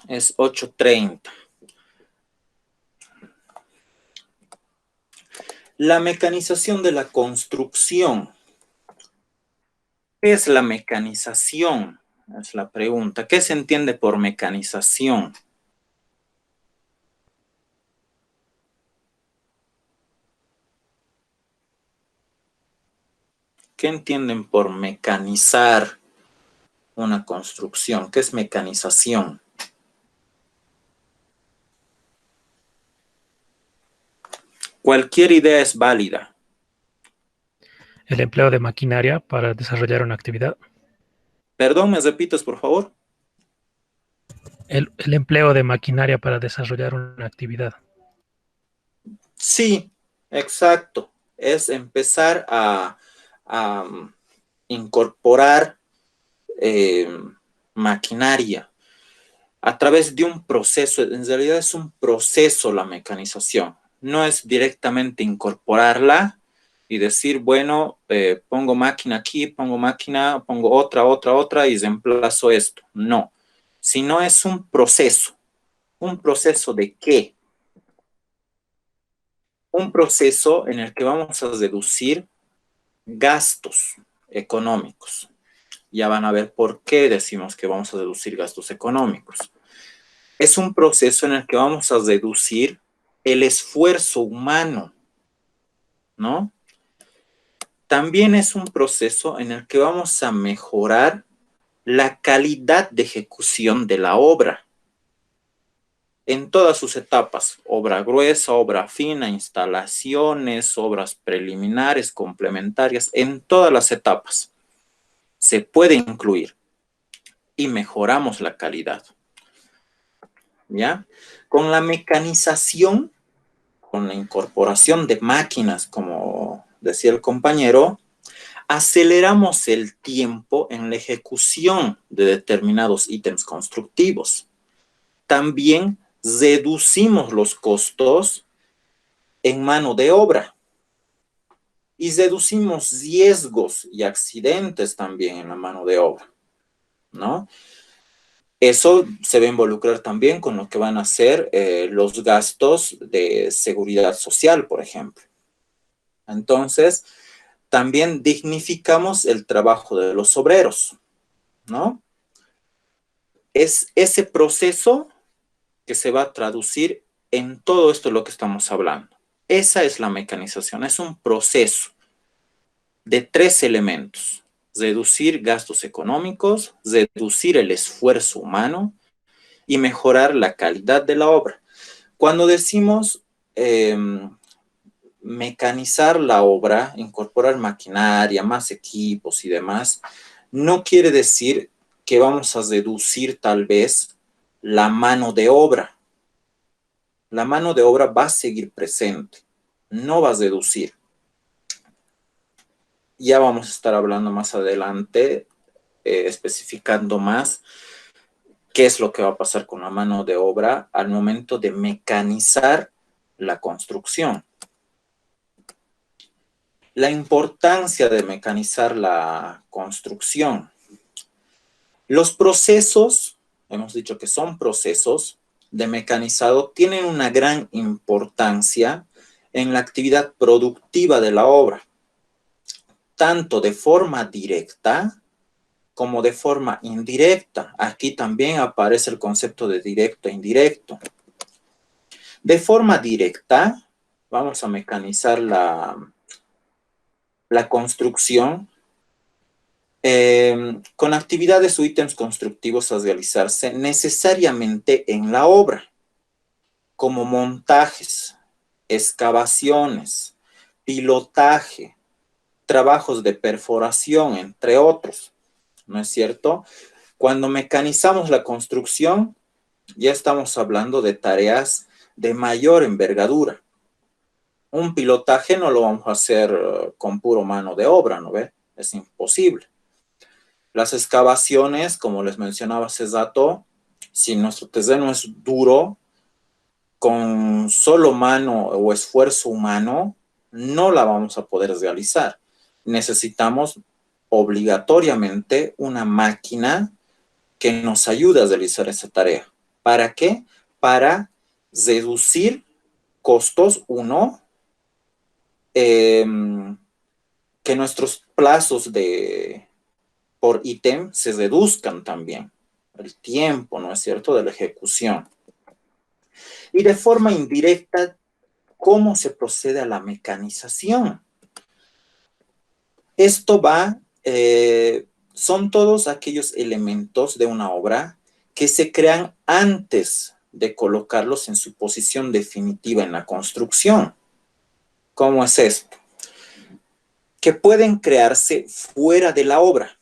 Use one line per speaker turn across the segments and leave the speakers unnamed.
Es 8:30. La mecanización de la construcción. ¿Qué es la mecanización? Es la pregunta. ¿Qué se entiende por mecanización? ¿Qué entienden por mecanizar una construcción? ¿Qué es mecanización? Cualquier idea es válida.
El empleo de maquinaria para desarrollar una actividad.
Perdón, ¿me repites, por favor?
El empleo de maquinaria para desarrollar una actividad.
Sí, exacto. Es empezar a incorporar eh, maquinaria a través de un proceso. En realidad es un proceso la mecanización. No es directamente incorporarla y decir, bueno, pongo máquina aquí, pongo máquina, pongo otra y reemplazo esto. No, sino es un proceso. ¿Un proceso de qué? Un proceso en el que vamos a reducir gastos económicos. Ya van a ver por qué decimos que vamos a reducir gastos económicos. Es un proceso en el que vamos a reducir el esfuerzo humano, ¿no? También es un proceso en el que vamos a mejorar la calidad de ejecución de la obra en todas sus etapas: obra gruesa, obra fina, instalaciones, obras preliminares, complementarias, en todas las etapas se puede incluir y mejoramos la calidad, ¿ya? Con la mecanización, con la incorporación de máquinas, como decía el compañero, aceleramos el tiempo en la ejecución de determinados ítems constructivos. También reducimos los costos en mano de obra y reducimos riesgos y accidentes también en la mano de obra, ¿no? Eso se va a involucrar también con lo que van a ser los gastos de seguridad social, por ejemplo. Entonces, también dignificamos el trabajo de los obreros, ¿no? Es ese proceso que se va a traducir en todo esto de lo que estamos hablando. Esa es la mecanización, es un proceso de 3 elementos: reducir gastos económicos, reducir el esfuerzo humano y mejorar la calidad de la obra. Cuando decimos eh, mecanizar la obra, incorporar maquinaria, más equipos y demás, no quiere decir que vamos a reducir tal vez la mano de obra. La mano de obra va a seguir presente, no va a reducir. Ya vamos a estar hablando más adelante, especificando más qué es lo que va a pasar con la mano de obra al momento de mecanizar la construcción. La importancia de mecanizar la construcción. Los procesos, hemos dicho que son procesos de mecanizado, tienen una gran importancia en la actividad productiva de la obra, tanto de forma directa como de forma indirecta. Aquí también aparece el concepto de directo e indirecto. De forma directa, vamos a mecanizar la construcción con actividades o ítems constructivos a realizarse necesariamente en la obra, como montajes, excavaciones, pilotaje, trabajos de perforación, entre otros, ¿no es cierto? Cuando mecanizamos la construcción, ya estamos hablando de tareas de mayor envergadura. Un pilotaje no lo vamos a hacer con puro mano de obra, ¿no ve? Es imposible. Las excavaciones, como les mencionaba hace rato, si nuestro terreno es duro, con solo mano o esfuerzo humano, no la vamos a poder realizar. Necesitamos obligatoriamente una máquina que nos ayude a realizar esa tarea. ¿Para qué? Para reducir costos, uno, que nuestros plazos por ítem se reduzcan también, el tiempo, ¿no es cierto?, de la ejecución. Y de forma indirecta, ¿cómo se procede a la mecanización? Esto son todos aquellos elementos de una obra que se crean antes de colocarlos en su posición definitiva en la construcción. ¿Cómo es esto? Que pueden crearse fuera de la obra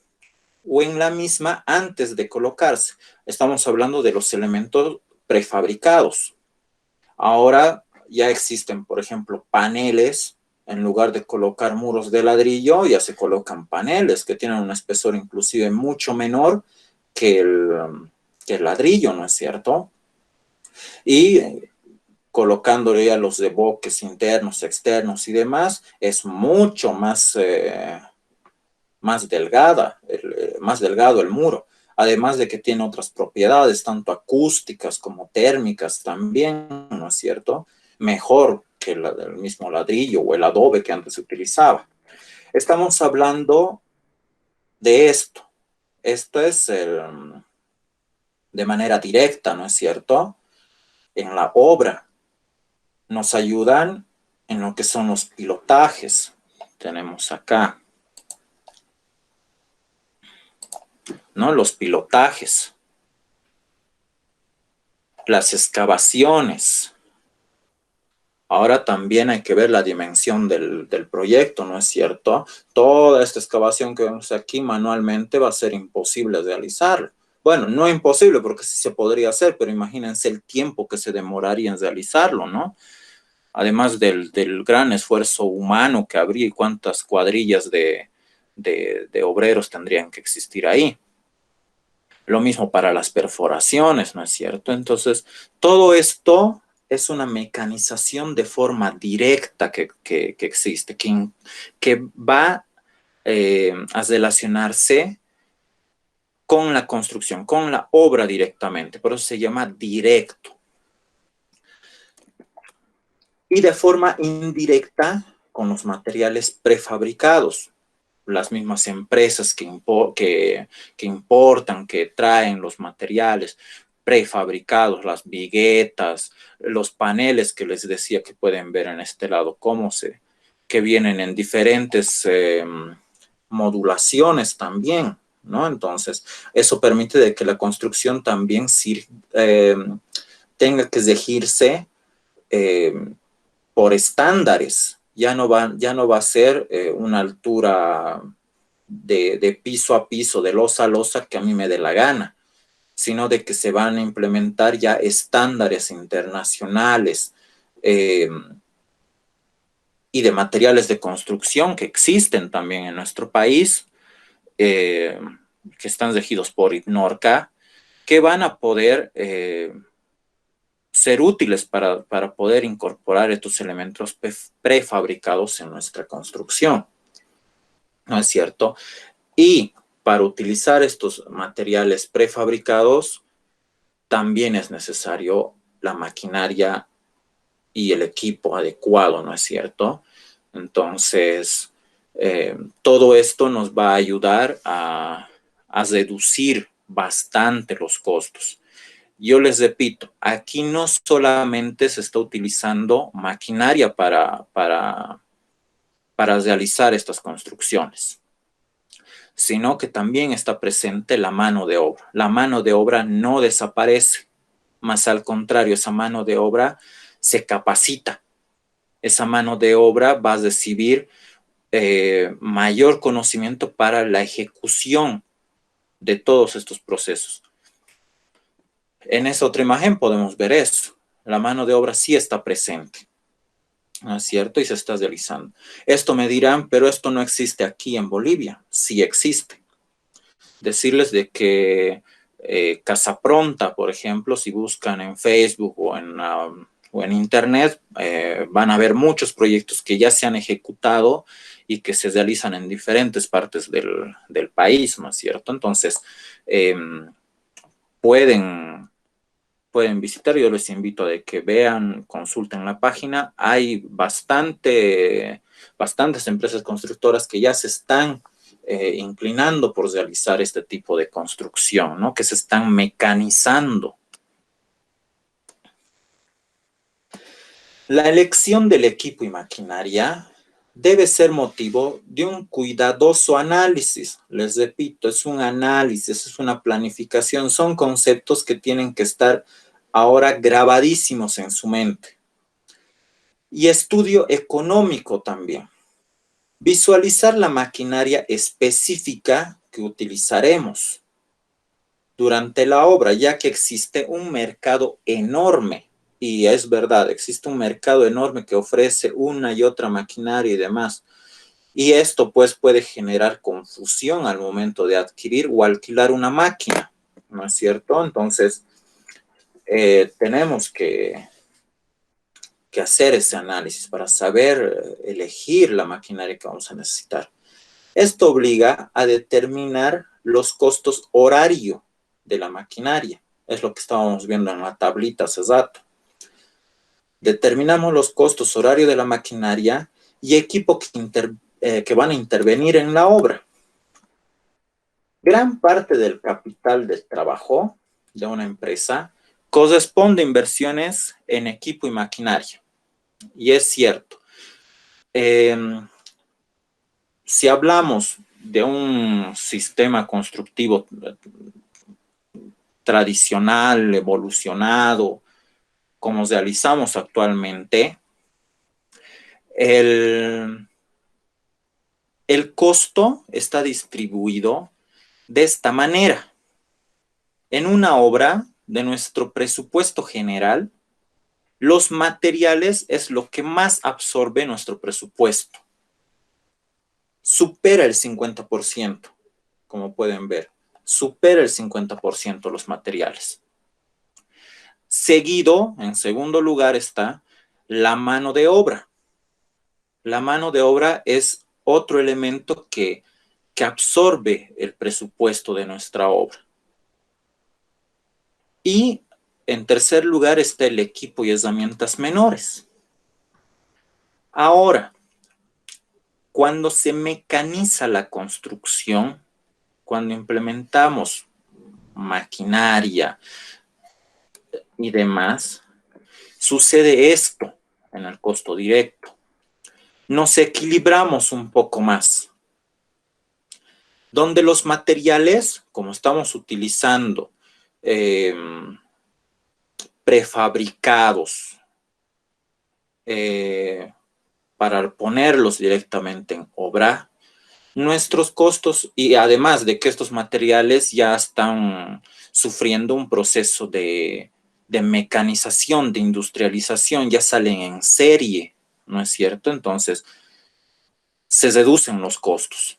o en la misma antes de colocarse. Estamos hablando de los elementos prefabricados. Ahora ya existen, por ejemplo, paneles. En lugar de colocar muros de ladrillo, ya se colocan paneles que tienen un espesor inclusive mucho menor que el ladrillo, ¿no es cierto? Y colocándole ya los reboques internos, externos y demás, es mucho más más delgado el muro. Además de que tiene otras propiedades, tanto acústicas como térmicas también, ¿no es cierto? Mejor que la del mismo ladrillo o el adobe que antes se utilizaba. Estamos hablando de esto. Esto es de manera directa, ¿no es cierto? En la obra nos ayudan en lo que son los pilotajes. Tenemos acá, ¿no? Los pilotajes, las excavaciones. Ahora también hay que ver la dimensión del proyecto, ¿no es cierto? Toda esta excavación que vemos aquí manualmente va a ser imposible realizarla. Bueno, no imposible porque sí se podría hacer, pero imagínense el tiempo que se demoraría en realizarlo, ¿no? Además del gran esfuerzo humano que habría y cuántas cuadrillas de obreros tendrían que existir ahí. Lo mismo para las perforaciones, ¿no es cierto? Entonces, todo esto es una mecanización de forma directa que existe, que va a relacionarse con la construcción, con la obra directamente. Por eso se llama directo. Y de forma indirecta con los materiales prefabricados. Las mismas empresas que importan, que traen los materiales prefabricados, las viguetas, los paneles que les decía que pueden ver en este lado, que vienen en diferentes modulaciones también, ¿no? Entonces, eso permite de que la construcción también tenga que regirse por estándares. Ya no va a ser una altura de piso a piso, de losa a losa, que a mí me dé la gana, sino de que se van a implementar ya estándares internacionales y de materiales de construcción que existen también en nuestro país, que están regidos por ITNORCA, que van a poder ser útiles para poder incorporar estos elementos prefabricados en nuestra construcción, ¿no es cierto? Y para utilizar estos materiales prefabricados, también es necesario la maquinaria y el equipo adecuado, ¿no es cierto? Entonces, todo esto nos va a ayudar a reducir bastante los costos. Yo les repito, aquí no solamente se está utilizando maquinaria para realizar estas construcciones, sino que también está presente la mano de obra. La mano de obra no desaparece, más al contrario, esa mano de obra se capacita. Esa mano de obra va a recibir mayor conocimiento para la ejecución de todos estos procesos. En esa otra imagen podemos ver eso. La mano de obra sí está presente, ¿no es cierto? Y se está realizando. Esto me dirán, pero esto no existe aquí en Bolivia. Sí existe. Decirles de que Casa Pronta, por ejemplo, si buscan en Facebook o en Internet, van a ver muchos proyectos que ya se han ejecutado y que se realizan en diferentes partes del país, ¿no es cierto? Entonces, pueden pueden visitar. Yo les invito a que vean, consulten la página. Hay bastantes empresas constructoras que ya se están inclinando por realizar este tipo de construcción, ¿no? Que se están mecanizando. La elección del equipo y maquinaria debe ser motivo de un cuidadoso análisis. Les repito, es un análisis, es una planificación, son conceptos que tienen que estar ahora grabadísimos en su mente. Y estudio económico también. Visualizar la maquinaria específica que utilizaremos durante la obra, ya que existe un mercado enorme. Y es verdad, existe un mercado enorme que ofrece una y otra maquinaria y demás. Y esto pues puede generar confusión al momento de adquirir o alquilar una máquina, ¿no es cierto? Entonces, tenemos que hacer ese análisis para saber elegir la maquinaria que vamos a necesitar. Esto obliga a determinar los costos horario de la maquinaria. Es lo que estábamos viendo en la tablita hace rato. Determinamos los costos horario de la maquinaria y equipo que van a intervenir en la obra. Gran parte del capital del trabajo de una empresa corresponde a inversiones en equipo y maquinaria. Y es cierto. Si hablamos de un sistema constructivo tradicional, evolucionado, como realizamos actualmente, el costo está distribuido de esta manera. En una obra de nuestro presupuesto general, los materiales es lo que más absorbe nuestro presupuesto. Supera el 50%, como pueden ver. Supera el 50% los materiales. Seguido, en segundo lugar, está la mano de obra. La mano de obra es otro elemento que absorbe el presupuesto de nuestra obra. Y en tercer lugar está el equipo y herramientas menores. Ahora, cuando se mecaniza la construcción, cuando implementamos maquinaria y demás, sucede esto en el costo directo. Nos equilibramos un poco más. Donde los materiales, como estamos utilizando prefabricados para ponerlos directamente en obra, nuestros costos, y además de que estos materiales ya están sufriendo un proceso de mecanización, de industrialización, ya salen en serie, ¿no es cierto? Entonces, se reducen los costos.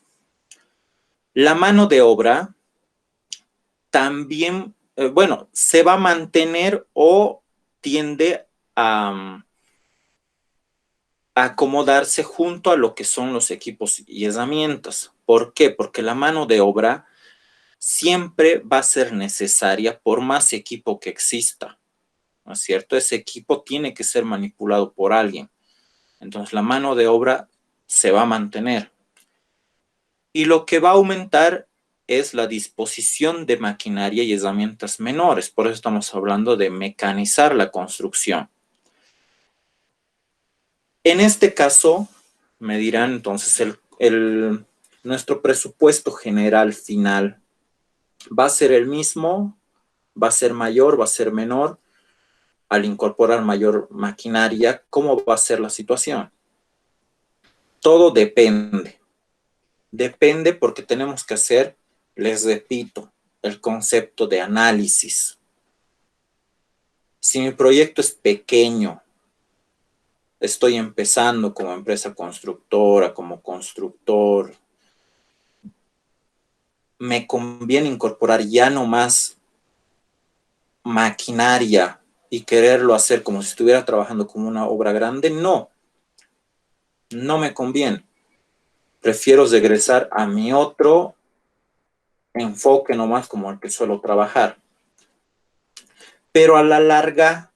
La mano de obra también, se va a mantener o tiende a acomodarse junto a lo que son los equipos y herramientas. ¿Por qué? Porque la mano de obra siempre va a ser necesaria por más equipo que exista, ¿no es cierto? Ese equipo tiene que ser manipulado por alguien. Entonces, la mano de obra se va a mantener. Y lo que va a aumentar es la disposición de maquinaria y herramientas menores. Por eso estamos hablando de mecanizar la construcción. En este caso, me dirán entonces, nuestro presupuesto general final va a ser el mismo, va a ser mayor, va a ser menor. Al incorporar mayor maquinaria, ¿cómo va a ser la situación? Todo depende. Depende porque tenemos que hacer, les repito, el concepto de análisis. Si mi proyecto es pequeño, estoy empezando como empresa constructora, como constructor, me conviene incorporar ya no más maquinaria y quererlo hacer como si estuviera trabajando como una obra grande. No me conviene. Prefiero regresar a mi otro enfoque nomás como el que suelo trabajar. pero a la larga,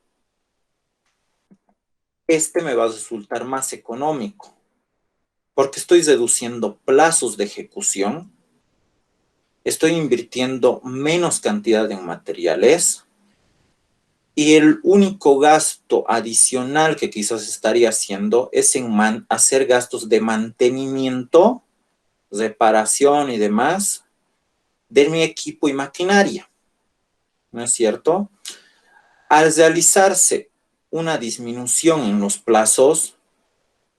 este me va a resultar más económico, porque estoy reduciendo plazos de ejecución, estoy invirtiendo menos cantidad en materiales, y el único gasto adicional que quizás estaría haciendo es en hacer gastos de mantenimiento, reparación y demás de mi equipo y maquinaria, ¿no es cierto? Al realizarse una disminución en los plazos,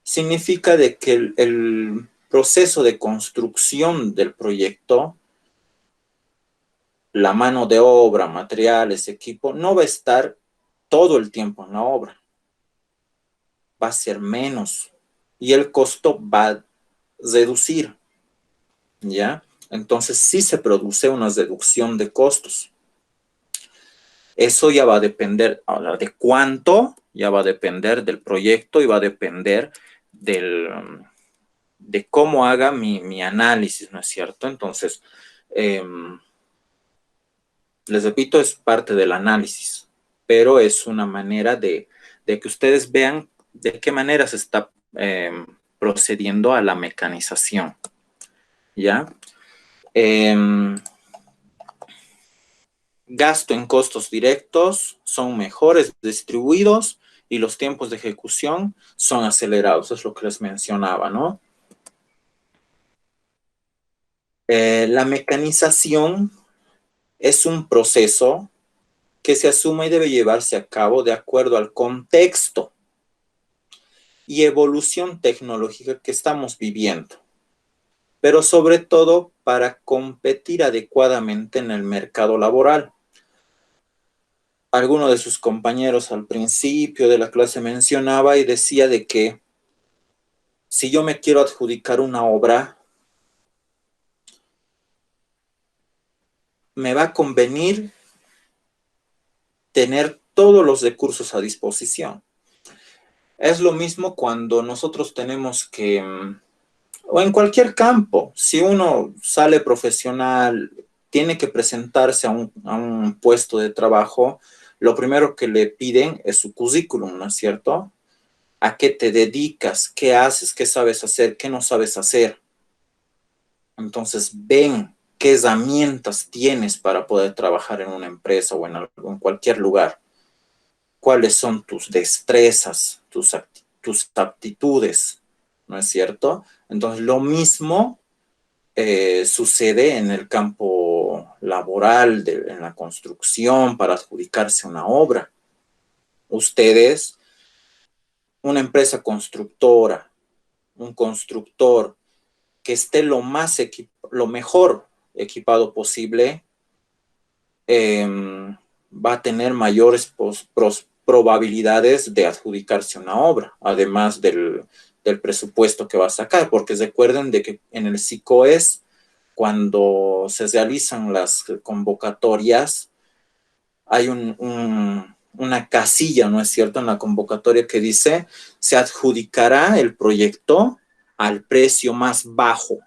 significa de que el proceso de construcción del proyecto, la mano de obra, materiales, equipo, no va a estar todo el tiempo en la obra, va a ser menos y el costo va a reducir, ¿ya? Entonces sí se produce una reducción de costos. Eso ya va a depender, ahora, de cuánto, ya va a depender del proyecto y va a depender de cómo haga mi análisis, ¿no es cierto? Entonces, les repito, es parte del análisis, pero es una manera de que ustedes vean de qué manera se está procediendo a la mecanización, ¿ya? Gasto en costos directos son mejores distribuidos y los tiempos de ejecución son acelerados, es lo que les mencionaba, ¿no? La mecanización es un proceso que se asume y debe llevarse a cabo de acuerdo al contexto y evolución tecnológica que estamos viviendo, pero sobre todo para competir adecuadamente en el mercado laboral. Alguno de sus compañeros al principio de la clase mencionaba y decía de que si yo me quiero adjudicar una obra, me va a convenir tener todos los recursos a disposición. Es lo mismo cuando nosotros tenemos que, o en cualquier campo, si uno sale profesional, tiene que presentarse a un puesto de trabajo, lo primero que le piden es su currículum, ¿no es cierto? ¿A qué te dedicas? ¿Qué haces? ¿Qué sabes hacer? ¿Qué no sabes hacer? Entonces ven qué herramientas tienes para poder trabajar en una empresa o en cualquier lugar. ¿Cuáles son tus destrezas, tus aptitudes? ¿No es cierto? Entonces lo mismo sucede en el campo laboral, en la construcción, para adjudicarse una obra. Ustedes, una empresa constructora, un constructor que esté lo mejor equipado posible, va a tener mayores probabilidades de adjudicarse una obra, además del presupuesto que va a sacar, porque recuerden de que en el SICOES, cuando se realizan las convocatorias, hay una casilla, ¿no es cierto?, en la convocatoria que dice, se adjudicará el proyecto al precio más bajo,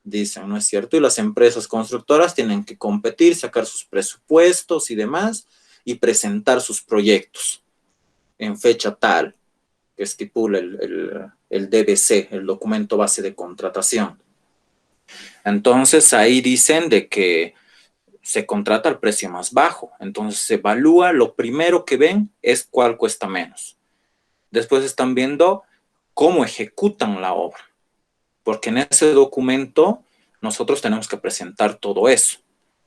dicen, ¿no es cierto? Y las empresas constructoras tienen que competir, sacar sus presupuestos y demás, y presentar sus proyectos en fecha tal que estipula el DBC, el documento base de contratación. Entonces ahí dicen de que se contrata al precio más bajo. Entonces se evalúa, lo primero que ven es cuál cuesta menos. Después están viendo cómo ejecutan la obra, porque en ese documento nosotros tenemos que presentar todo eso,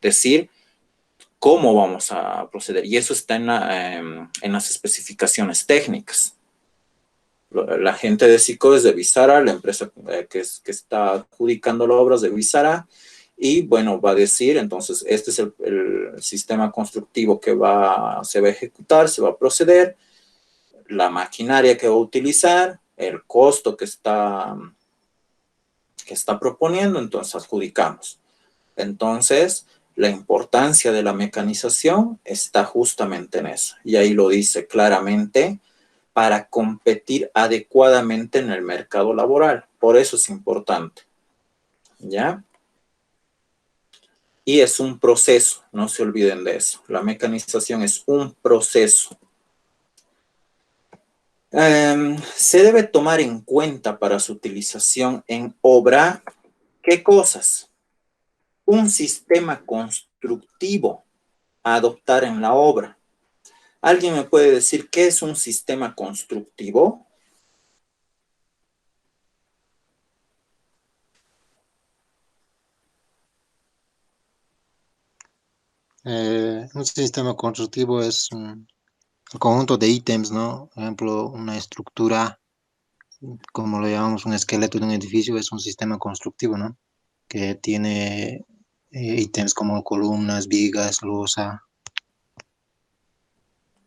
decir cómo vamos a proceder, y eso está en las especificaciones técnicas. La gente de SICO es de Visara, la empresa que está adjudicando las obras de Visara, y bueno, va a decir, entonces, este es el sistema constructivo que se va a ejecutar, se va a proceder, la maquinaria que va a utilizar, el costo que está proponiendo, entonces adjudicamos. Entonces, la importancia de la mecanización está justamente en eso. Y ahí lo dice claramente, para competir adecuadamente en el mercado laboral. Por eso es importante. ¿Ya? Y es un proceso, no se olviden de eso. La mecanización es un proceso. Se debe tomar en cuenta para su utilización en obra, ¿qué cosas? Un sistema constructivo a adoptar en la obra. ¿Alguien me puede decir qué es un sistema constructivo?
Un sistema constructivo es un conjunto de ítems, ¿no? Por ejemplo, una estructura, como lo llamamos un esqueleto de un edificio, es un sistema constructivo, ¿no? Que tiene ítems como columnas, vigas, losa.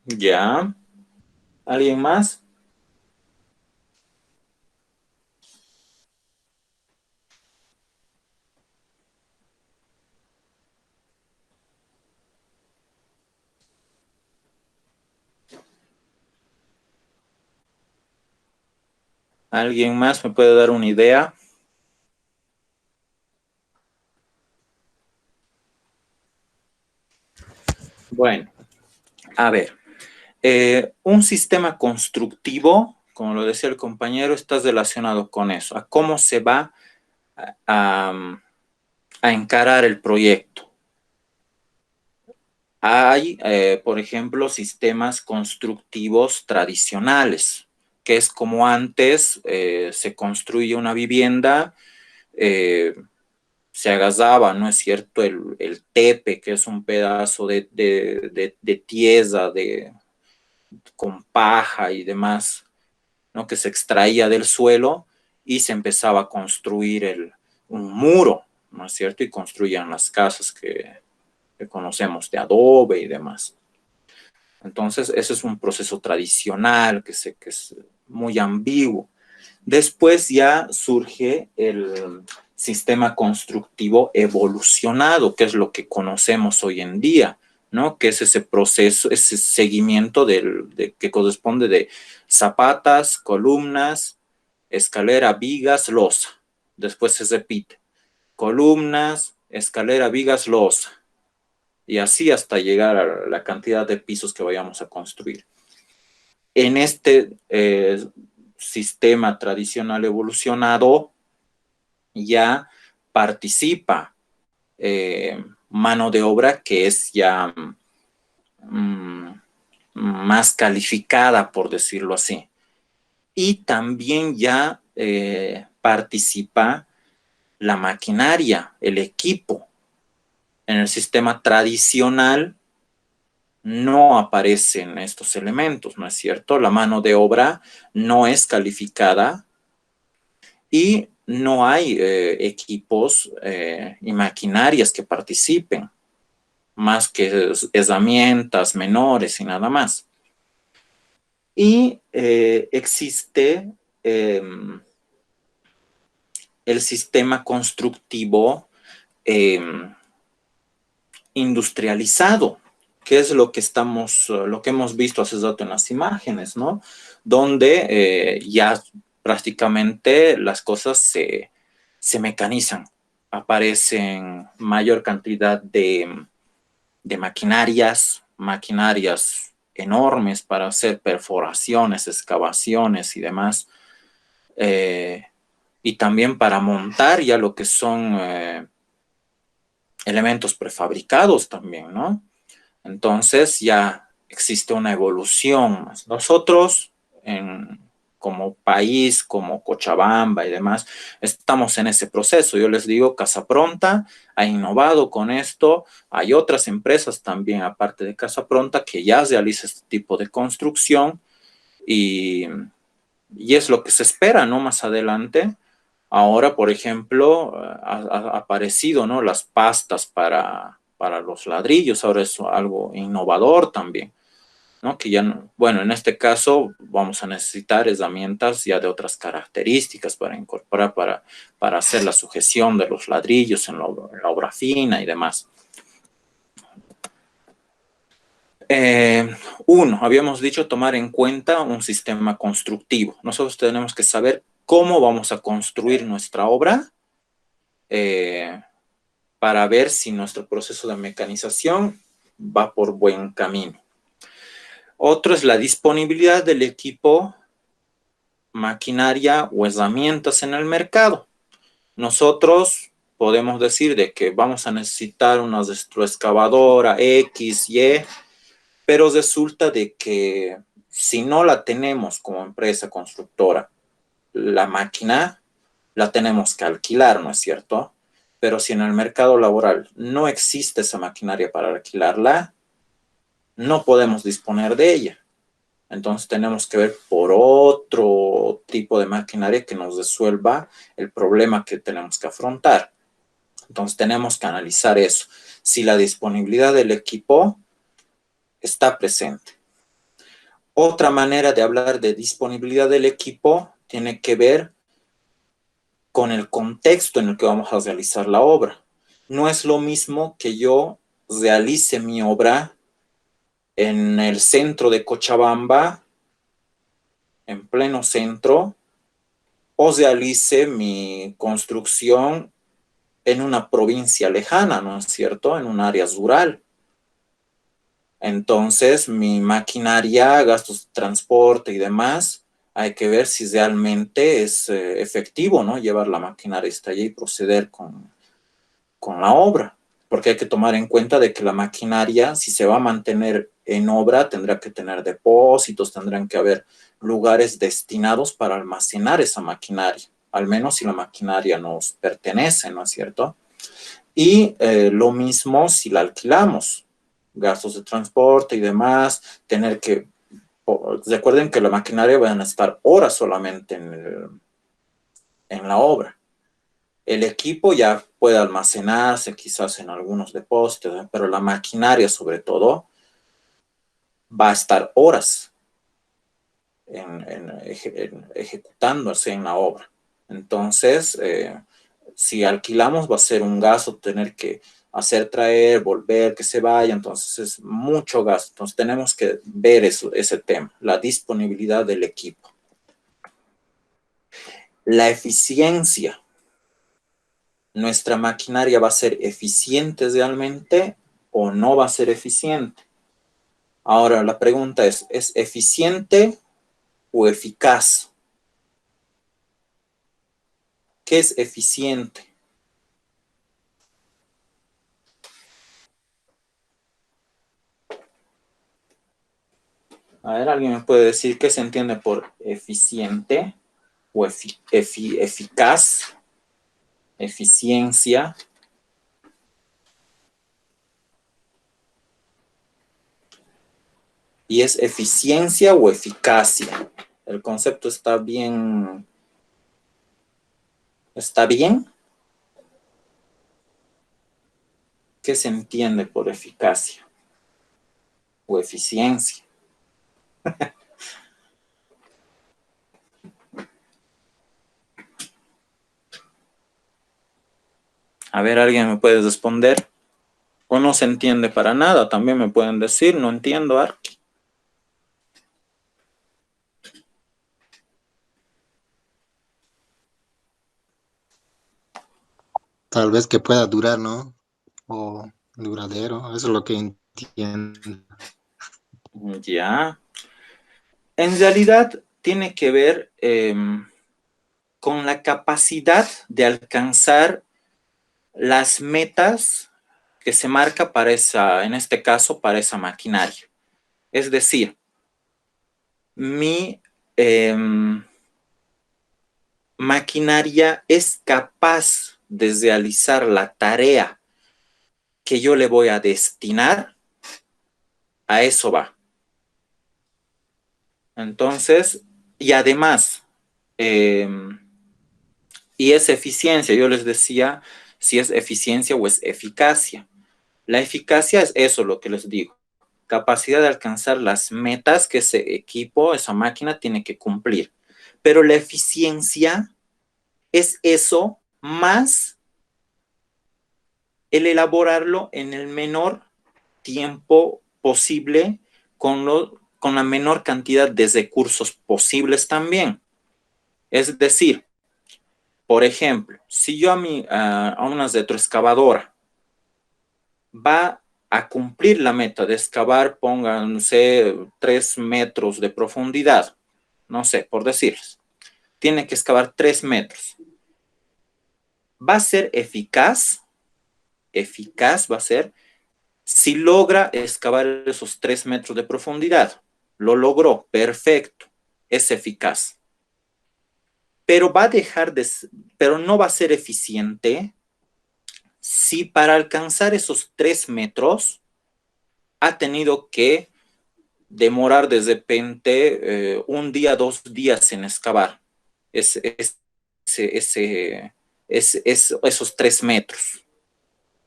Ya. ¿Alguien más? ¿Alguien más me puede dar una idea? Bueno, a ver. Un sistema constructivo, como lo decía el compañero, está relacionado con eso, a cómo se va a encarar el proyecto. Hay, por ejemplo, sistemas constructivos tradicionales, que es como antes se construye una vivienda, eh, se agasaba, ¿no es cierto? El tepe, que es un pedazo de tierra con paja y demás, ¿no? Que se extraía del suelo y se empezaba a construir un muro, ¿no es cierto? Y construían las casas que conocemos de adobe y demás. Entonces, ese es un proceso tradicional que es muy ambiguo. Después ya surge el sistema constructivo evolucionado, que es lo que conocemos hoy en día, ¿no? Que es ese proceso, ese seguimiento que corresponde de zapatas, columnas, escalera, vigas, losa. Después se repite, columnas, escalera, vigas, losa. Y así hasta llegar a la cantidad de pisos que vayamos a construir. En este sistema tradicional evolucionado ya participa mano de obra que es ya más calificada, por decirlo así. Y también ya participa la maquinaria, el equipo. En el sistema tradicional no aparecen estos elementos, ¿no es cierto? La mano de obra no es calificada y no hay equipos y maquinarias que participen, más que herramientas menores y nada más. Y existe el sistema constructivo industrializado, que es lo que lo que hemos visto hace rato en las imágenes, ¿no? Donde ya prácticamente las cosas se mecanizan, aparecen mayor cantidad de maquinarias enormes para hacer perforaciones, excavaciones y demás, y también para montar ya lo que son elementos prefabricados también, ¿no? Entonces ya existe una evolución. Nosotros, como país, como Cochabamba y demás, estamos en ese proceso. Yo les digo, Casa Pronta ha innovado con esto. Hay otras empresas también, aparte de Casa Pronta, que ya realizan este tipo de construcción y es lo que se espera, ¿no? Más adelante. Ahora, por ejemplo, ha aparecido, ¿no? Las pastas para los ladrillos, ahora es algo innovador también, ¿no? Que ya, bueno, en este caso vamos a necesitar herramientas ya de otras características para incorporar, para hacer la sujeción de los ladrillos en la obra fina y demás. Uno, habíamos dicho tomar en cuenta un sistema constructivo. Nosotros tenemos que saber cómo vamos a construir nuestra obra, para ver si nuestro proceso de mecanización va por buen camino. Otro es la disponibilidad del equipo, maquinaria o herramientas en el mercado. Nosotros podemos decir de que vamos a necesitar una retroexcavadora X, Y, pero resulta de que si no la tenemos como empresa constructora, la máquina la tenemos que alquilar, ¿no es cierto? Pero si en el mercado laboral no existe esa maquinaria para alquilarla, no podemos disponer de ella. Entonces tenemos que ver por otro tipo de maquinaria que nos resuelva el problema que tenemos que afrontar. Entonces tenemos que analizar eso. Si la disponibilidad del equipo está presente. Otra manera de hablar de disponibilidad del equipo tiene que ver con el contexto en el que vamos a realizar la obra. No es lo mismo que yo realice mi obra en el centro de Cochabamba, en pleno centro, o realice mi construcción en una provincia lejana, ¿no es cierto? En un área rural. Entonces, mi maquinaria, gastos de transporte y demás, hay que ver si realmente es efectivo, ¿no? Llevar la maquinaria hasta allí y proceder con la obra. Porque hay que tomar en cuenta de que la maquinaria, si se va a mantener en obra, tendrá que tener depósitos, tendrán que haber lugares destinados para almacenar esa maquinaria, al menos si la maquinaria nos pertenece, ¿no es cierto? Y lo mismo si la alquilamos, gastos de transporte y demás, tener que, recuerden que la maquinaria van a estar horas solamente en la obra. El equipo ya puede almacenarse quizás en algunos depósitos, ¿eh? Pero la maquinaria sobre todo va a estar horas ejecutándose en la obra. Entonces, si alquilamos va a ser un gasto tener que hacer traer, volver, que se vaya, entonces es mucho gasto. Entonces tenemos que ver ese tema, la disponibilidad del equipo. La eficiencia. ¿Nuestra maquinaria va a ser eficiente realmente o no va a ser eficiente? Ahora la pregunta ¿es eficiente o eficaz? ¿Qué es eficiente? A ver, ¿alguien me puede decir qué se entiende por eficiente o eficaz? Eficiencia. ¿Y es eficiencia o eficacia? El concepto está bien. ¿Está bien? ¿Qué se entiende por eficacia o eficiencia? A ver, ¿alguien me puede responder? O no se entiende para nada, también me pueden decir, no entiendo, Arqui.
Tal vez que pueda durar, ¿no? O duradero, eso es lo que entiendo.
Ya. En realidad tiene que ver con la capacidad de alcanzar las metas que se marca para esa, en este caso, para esa maquinaria. Es decir, mi maquinaria es capaz de realizar la tarea que yo le voy a destinar, a eso va. Entonces, y además, y es eficiencia, yo les decía si es eficiencia o es eficacia. La eficacia es eso lo que les digo, capacidad de alcanzar las metas que ese equipo, esa máquina tiene que cumplir. Pero la eficiencia es eso más el elaborarlo en el menor tiempo posible con la menor cantidad de recursos posibles también. Es decir, por ejemplo, si yo a una retroexcavadora va a cumplir la meta de excavar, pónganse 3 metros de profundidad, no sé, por decirles, tiene que excavar 3 metros. Va a ser eficaz va a ser si logra excavar esos 3 metros de profundidad. Lo logró, perfecto, es eficaz. Pero pero no va a ser eficiente si para alcanzar esos 3 metros ha tenido que demorar de repente 1 día, 2 días en excavar esos 3 metros,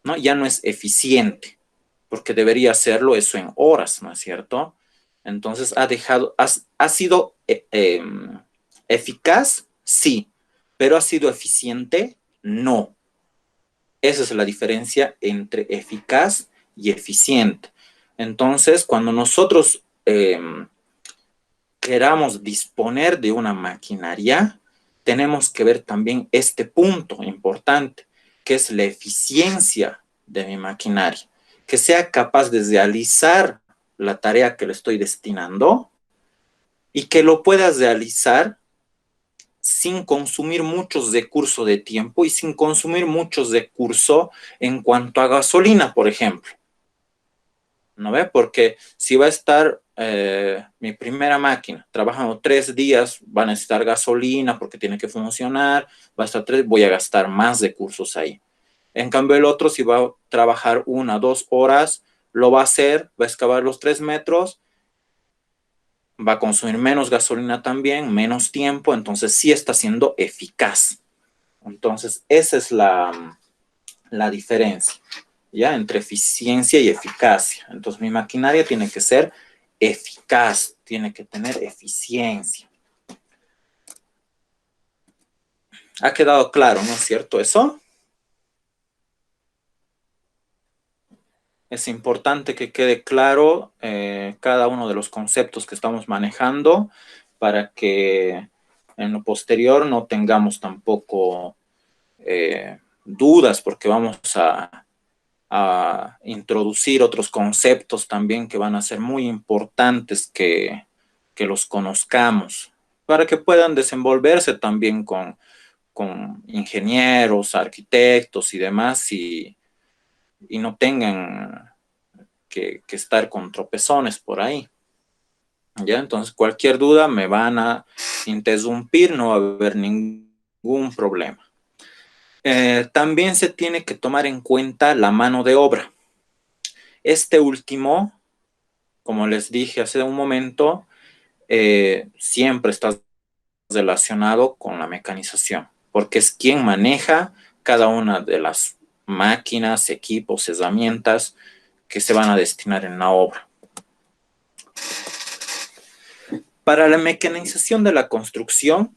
¿no? Ya no es eficiente, porque debería hacerlo eso en horas, ¿no es cierto? Entonces ha sido eficaz, sí, pero ha sido eficiente, no. Esa es la diferencia entre eficaz y eficiente. Entonces, cuando nosotros queramos disponer de una maquinaria, tenemos que ver también este punto importante, que es la eficiencia de mi maquinaria, que sea capaz de realizar la tarea que le estoy destinando y que lo puedas realizar sin consumir muchos recursos de tiempo y sin consumir muchos recursos en cuanto a gasolina, por ejemplo. ¿No ve? Porque si va a estar mi primera máquina trabajando 3 días, va a necesitar gasolina porque tiene que funcionar, va a estar 3, voy a gastar más recursos ahí. En cambio, el otro, si va a trabajar 1, 2 horas, lo va a hacer, va a excavar los 3 metros, va a consumir menos gasolina también, menos tiempo, entonces sí está siendo eficaz. Entonces, esa es la diferencia, ¿ya? Entre eficiencia y eficacia. Entonces, mi maquinaria tiene que ser eficaz, tiene que tener eficiencia. ¿Ha quedado claro, no es cierto eso? Es importante que quede claro cada uno de los conceptos que estamos manejando para que en lo posterior no tengamos tampoco dudas, porque vamos a introducir otros conceptos también que van a ser muy importantes que los conozcamos para que puedan desenvolverse también con ingenieros, arquitectos y demás y no tengan que estar con tropezones por ahí. ¿Ya? Entonces, cualquier duda me van a interrumpir, no va a haber ningún problema. También se tiene que tomar en cuenta la mano de obra. Este último, como les dije hace un momento, siempre está relacionado con la mecanización, porque es quien maneja cada una de las máquinas, equipos, herramientas que se van a destinar en la obra. Para la mecanización de la construcción,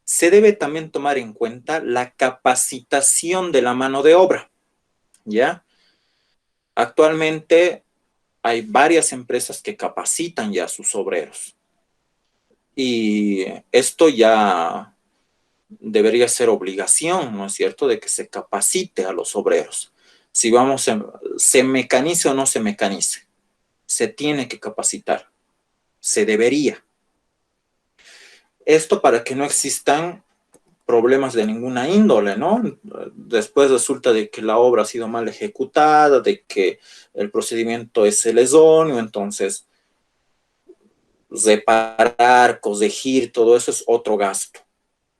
se debe también tomar en cuenta la capacitación de la mano de obra, ¿ya? Actualmente hay varias empresas que capacitan ya a sus obreros. Y esto ya debería ser obligación, ¿no es cierto?, de que se capacite a los obreros. Si se mecanice o no se mecanice, se tiene que capacitar, se debería. Esto para que no existan problemas de ninguna índole, ¿no? Después resulta de que la obra ha sido mal ejecutada, de que el procedimiento es el erróneo, entonces reparar, corregir, todo eso es otro gasto.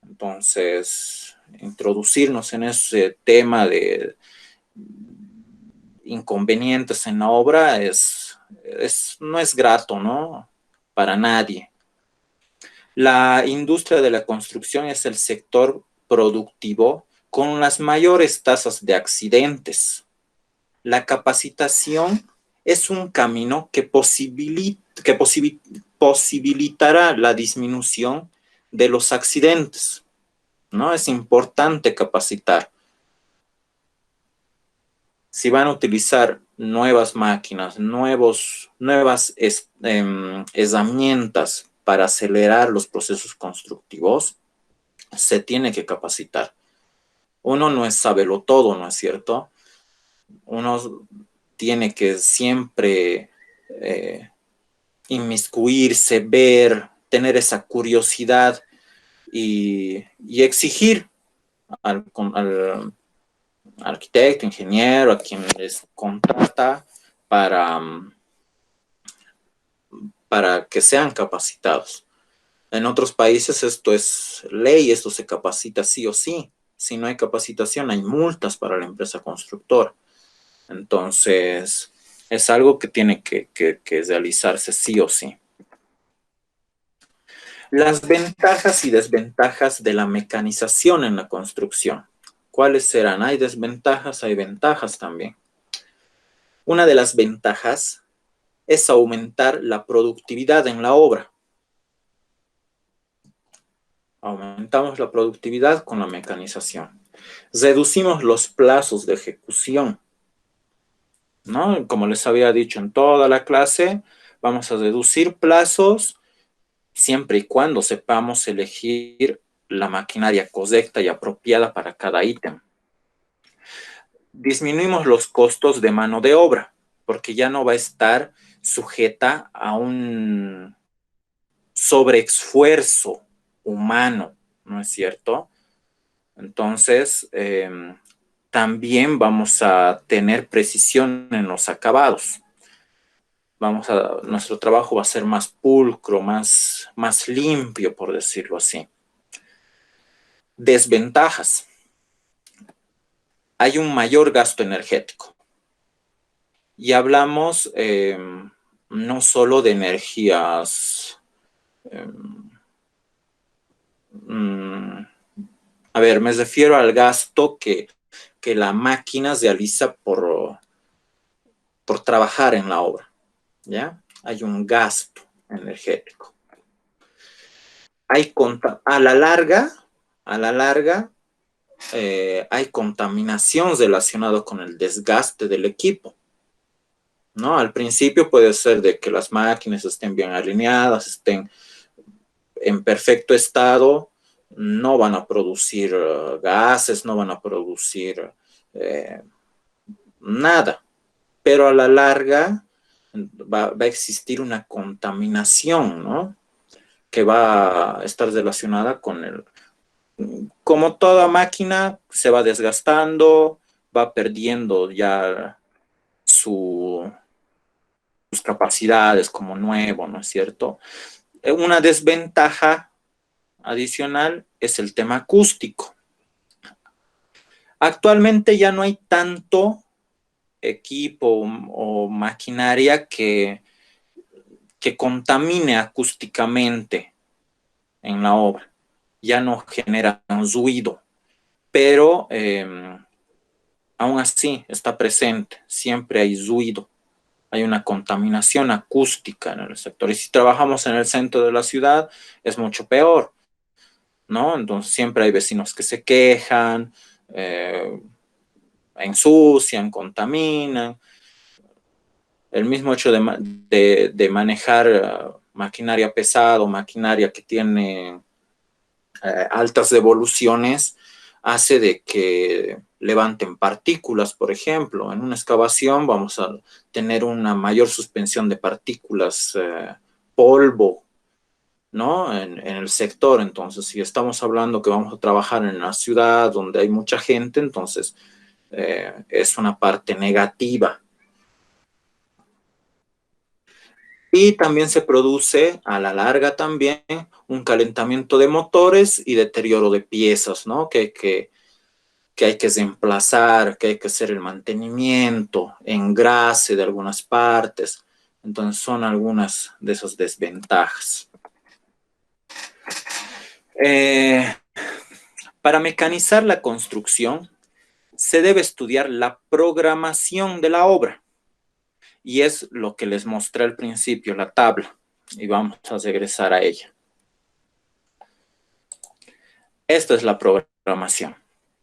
Entonces, introducirnos en ese tema de inconvenientes en la obra no es grato, ¿no? Para nadie. La industria de la construcción es el sector productivo con las mayores tasas de accidentes. La capacitación es un camino que posibilitará la disminución de los accidentes, ¿no? Es importante capacitar. Si van a utilizar nuevas máquinas, nuevas herramientas para acelerar los procesos constructivos, se tiene que capacitar. Uno no es sabelotodo, ¿no es cierto? Uno tiene que siempre inmiscuirse, ver, tener esa curiosidad y exigir al arquitecto, ingeniero, a quien les contrata para que sean capacitados. En otros países esto es ley, esto se capacita sí o sí. Si no hay capacitación, hay multas para la empresa constructora. Entonces, es algo que tiene que realizarse sí o sí. Las ventajas y desventajas de la mecanización en la construcción. ¿Cuáles serán? Hay desventajas, hay ventajas también. Una de las ventajas es aumentar la productividad en la obra. Aumentamos la productividad con la mecanización. Reducimos los plazos de ejecución, ¿no? Como les había dicho en toda la clase, vamos a reducir plazos siempre y cuando sepamos elegir la maquinaria correcta y apropiada para cada ítem. Disminuimos los costos de mano de obra, porque ya no va a estar sujeta a un sobreesfuerzo humano, ¿no es cierto? Entonces, también vamos a tener precisión en los acabados. Nuestro trabajo va a ser más pulcro, más limpio, por decirlo así. Desventajas. Hay un mayor gasto energético. Y hablamos no solo de energías. A ver, me refiero al gasto que la máquina realiza por trabajar en la obra, ¿ya? Hay un gasto energético. A la larga, hay contaminación relacionada con el desgaste del equipo, ¿no? Al principio puede ser de que las máquinas estén bien alineadas, estén en perfecto estado, no van a producir gases, no van a producir nada, pero a la larga va a existir una contaminación, ¿no? Que va a estar relacionada con como toda máquina, se va desgastando, va perdiendo ya sus capacidades como nuevo, ¿no es cierto? Una desventaja adicional es el tema acústico. Actualmente ya no hay tanto equipo o maquinaria que contamine acústicamente en la obra. Ya no generan ruido, pero aún así está presente, siempre hay ruido, hay una contaminación acústica en el sector. Y si trabajamos en el centro de la ciudad, es mucho peor, ¿no? Entonces siempre hay vecinos que se quejan, ensucian, contaminan. El mismo hecho de manejar maquinaria pesada, maquinaria que tiene altas devoluciones, hace de que levanten partículas, por ejemplo. En una excavación vamos a tener una mayor suspensión de partículas, polvo, ¿no? En el sector. Entonces, si estamos hablando que vamos a trabajar en una ciudad donde hay mucha gente, entonces es una parte negativa. Y también se produce a la larga también un calentamiento de motores y deterioro de piezas, ¿no? Que hay que reemplazar, que hay que hacer el mantenimiento, engrase de algunas partes. Entonces son algunas de esas desventajas. Para mecanizar la construcción, se debe estudiar la programación de la obra. Y es lo que les mostré al principio, la tabla. Y vamos a regresar a ella. Esta es la programación.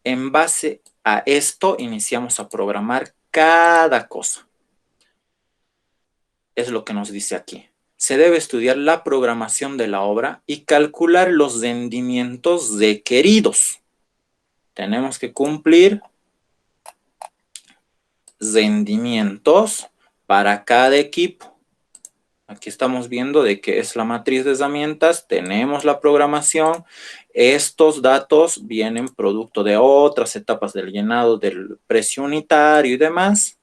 En base a esto, iniciamos a programar cada cosa. Es lo que nos dice aquí. Se debe estudiar la programación de la obra y calcular los rendimientos requeridos. Tenemos que cumplir rendimientos para cada equipo. Aquí estamos viendo de que es la matriz de herramientas, tenemos la programación, estos datos vienen producto de otras etapas del llenado del precio unitario y demás.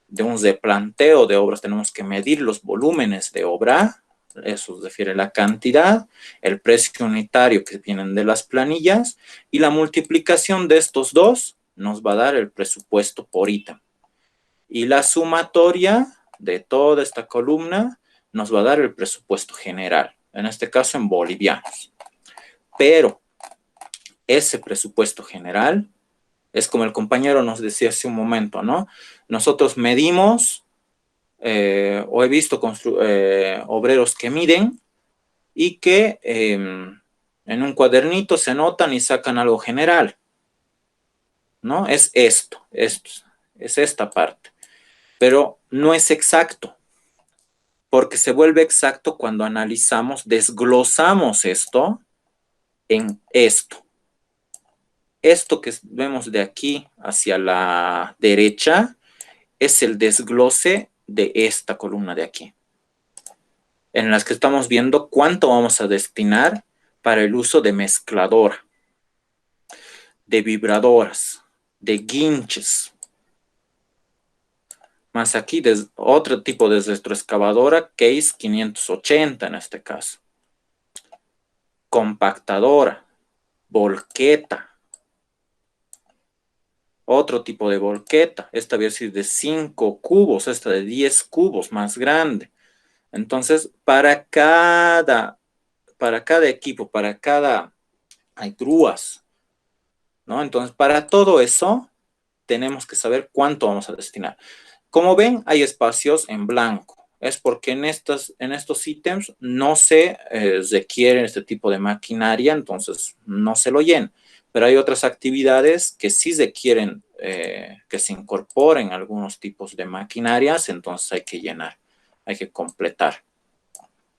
De un replanteo de obras tenemos que medir los volúmenes de obra, eso refiere la cantidad, el precio unitario que vienen de las planillas y la multiplicación de estos dos nos va a dar el presupuesto por ítem. Y la sumatoria de toda esta columna nos va a dar el presupuesto general, en este caso en bolivianos. Pero ese presupuesto general es como el compañero nos decía hace un momento, ¿no? Nosotros medimos, o he visto obreros que miden y que en un cuadernito se anotan y sacan algo general, ¿no? Es esto, es esta parte. Pero no es exacto, porque se vuelve exacto cuando analizamos, desglosamos esto en esto. Esto que vemos de aquí hacia la derecha es el desglose de esta columna de aquí, en las que estamos viendo cuánto vamos a destinar para el uso de mezcladora, de vibradoras, de guinches. Más aquí otro tipo de retroexcavadora, Case 580 en este caso. Compactadora, volqueta. Otro tipo de volqueta, esta va a ser de 5 cubos, esta de 10 cubos, más grande. Entonces, para cada equipo, hay grúas, ¿no? Entonces, para todo eso, tenemos que saber cuánto vamos a destinar. Como ven, hay espacios en blanco. Es porque en estos ítems no se requiere este tipo de maquinaria, entonces no se lo llena. Pero hay otras actividades que sí requieren que se incorporen algunos tipos de maquinarias, entonces hay que llenar, hay que completar,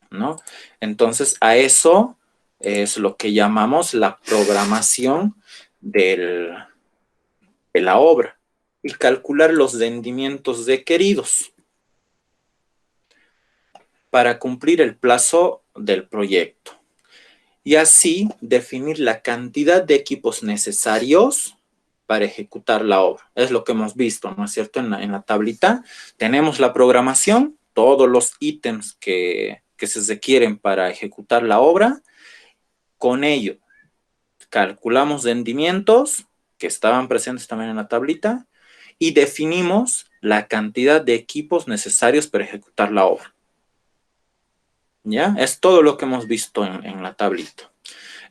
¿no? Entonces, a eso es lo que llamamos la programación de la obra y calcular los rendimientos requeridos para cumplir el plazo del proyecto. Y así definir la cantidad de equipos necesarios para ejecutar la obra. Es lo que hemos visto, ¿no es cierto? En la tablita tenemos la programación, todos los ítems que se requieren para ejecutar la obra. Con ello, calculamos rendimientos que estaban presentes también en la tablita y definimos la cantidad de equipos necesarios para ejecutar la obra. ¿Ya? Es todo lo que hemos visto en la tablita.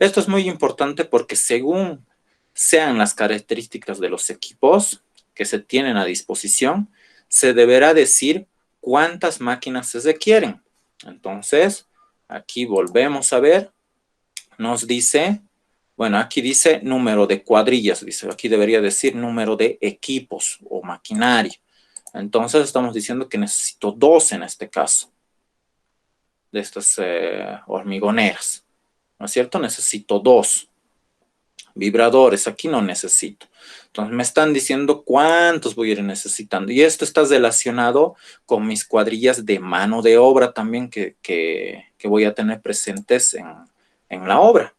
Esto es muy importante porque según sean las características de los equipos que se tienen a disposición, se deberá decir cuántas máquinas se requieren. Entonces, aquí volvemos a ver, nos dice, bueno, aquí dice número de cuadrillas, dice, aquí debería decir número de equipos o maquinaria. Entonces, estamos diciendo que necesito 2 en este caso, de estas hormigoneras, ¿no es cierto? Necesito 2 vibradores, aquí no necesito. Entonces me están diciendo cuántos voy a ir necesitando. Y esto está relacionado con mis cuadrillas de mano de obra también que voy a tener presentes en la obra.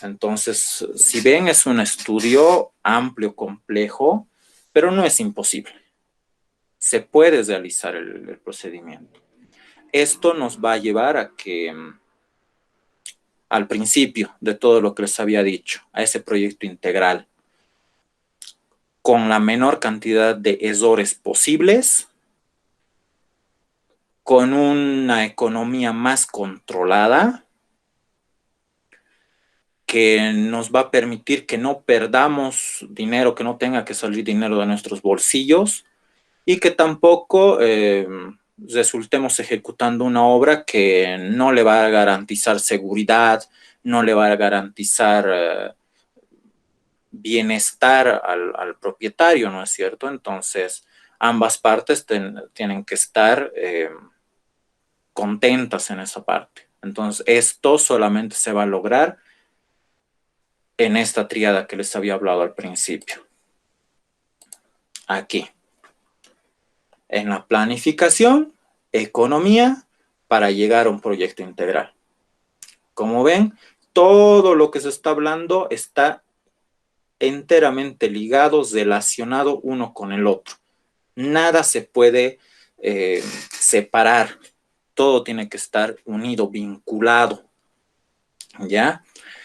Entonces, si ven, es un estudio amplio, complejo, pero no es imposible. Se puede realizar el procedimiento. Esto nos va a llevar a que al principio de todo lo que les había dicho, a ese proyecto integral, con la menor cantidad de errores posibles, con una economía más controlada, que nos va a permitir que no perdamos dinero, que no tenga que salir dinero de nuestros bolsillos y que tampoco resultemos ejecutando una obra que no le va a garantizar seguridad, no le va a garantizar bienestar al propietario, ¿no es cierto? Entonces, ambas partes tienen que estar contentas en esa parte. Entonces, esto solamente se va a lograr en esta tríada que les había hablado al principio. aquí. En la planificación, economía, para llegar a un proyecto integral. Como ven, todo lo que se está hablando está enteramente ligado, relacionado uno con el otro. Nada se puede separar. Todo tiene que estar unido, vinculado. ¿Ya?